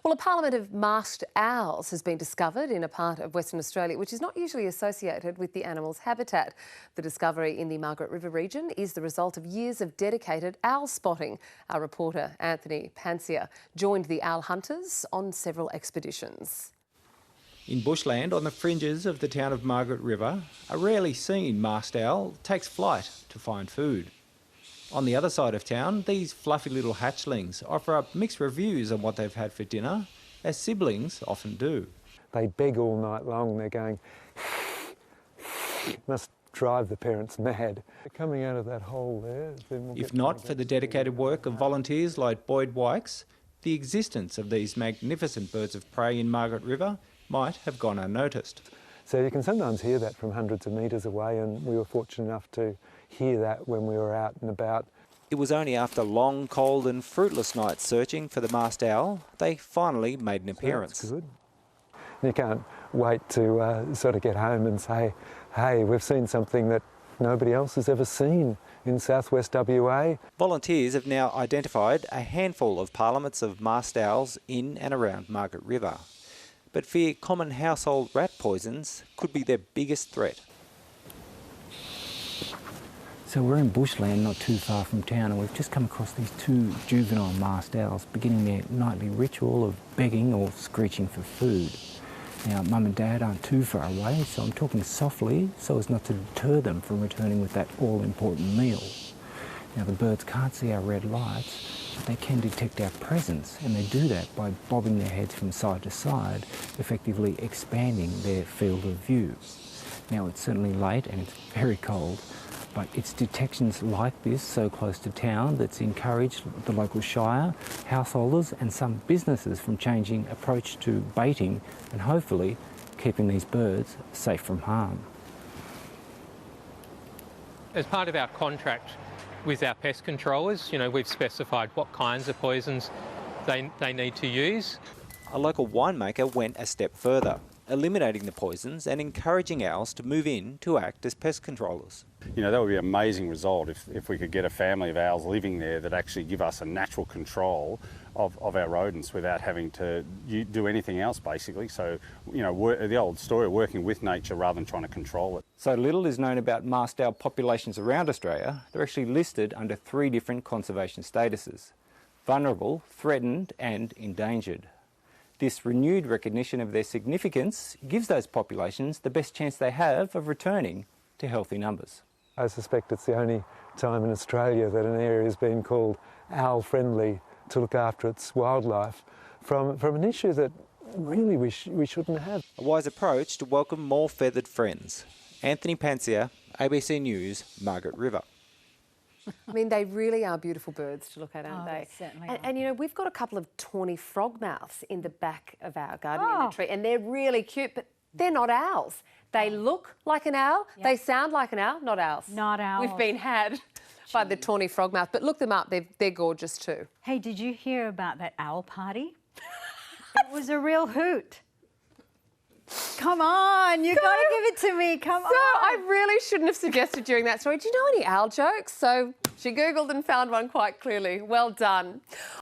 Well, a parliament of masked owls has been discovered in a part of Western Australia which is not usually associated with the animal's habitat. The discovery in the Margaret River region is the result of years of dedicated owl spotting. Our reporter Anthony Pansia joined the owl hunters on several expeditions. In bushland on the fringes of the town of Margaret River, a rarely seen masked owl takes flight to find food. On the other side of town, these fluffy little hatchlings offer up mixed reviews on what they've had for dinner, as siblings often do. They beg all night long, they're going, must drive the parents mad. They're coming out of that hole there. If not for the dedicated work of volunteers like Boyd Wykes, the existence of these magnificent birds of prey in Margaret River might have gone unnoticed. So you can sometimes hear that from hundreds of metres away, and we were fortunate enough to hear that when we were out and about. It was only after long, cold and fruitless nights searching for the masked owl they finally made an appearance. That's good. You can't wait to sort of get home and say, hey, we've seen something that nobody else has ever seen in southwest WA. Volunteers have now identified a handful of parliaments of masked owls in and around Margaret River, but fear common household rat poisons could be their biggest threat. So we're in bushland not too far from town, and we've just come across these two juvenile masked owls beginning their nightly ritual of begging or screeching for food. Now, Mum and Dad aren't too far away, so I'm talking softly so as not to deter them from returning with that all-important meal. Now, the birds can't see our red lights, but they can detect our presence, and they do that by bobbing their heads from side to side, effectively expanding their field of view. Now, it's certainly late and it's very cold, but it's detections like this so close to town that's encouraged the local shire, householders and some businesses from changing approach to baiting and hopefully keeping these birds safe from harm. As part of our contract with our pest controllers, we've specified what kinds of poisons they need to use. A local winemaker went a step further, eliminating the poisons and encouraging owls to move in to act as pest controllers. That would be an amazing result if we could get a family of owls living there that actually give us a natural control of our rodents without having to do anything else, basically. So, the old story of working with nature rather than trying to control it. So little is known about masked owl populations around Australia. They're actually listed under 3 different conservation statuses: vulnerable, threatened and endangered. This renewed recognition of their significance gives those populations the best chance they have of returning to healthy numbers. I suspect it's the only time in Australia that an area has been called owl friendly to look after its wildlife from an issue that really we shouldn't have. A wise approach to welcome more feathered friends. Anthony Pansia, ABC News, Margaret River. I mean, they really are beautiful birds to look at, aren't they? Certainly and we've got a couple of tawny frogmouths in the back of our garden in the tree, and they're really cute, but they're not owls. They look like an owl, they sound like an owl, not owls. Not owls. We've been had by the tawny frogmouth, but look them up, they're gorgeous too. Hey, did you hear about that owl party? It was a real hoot. Come on, you got to give it to me, come on. So I really shouldn't have suggested during that story, do you know any owl jokes? So she Googled and found one quite clearly. Well done.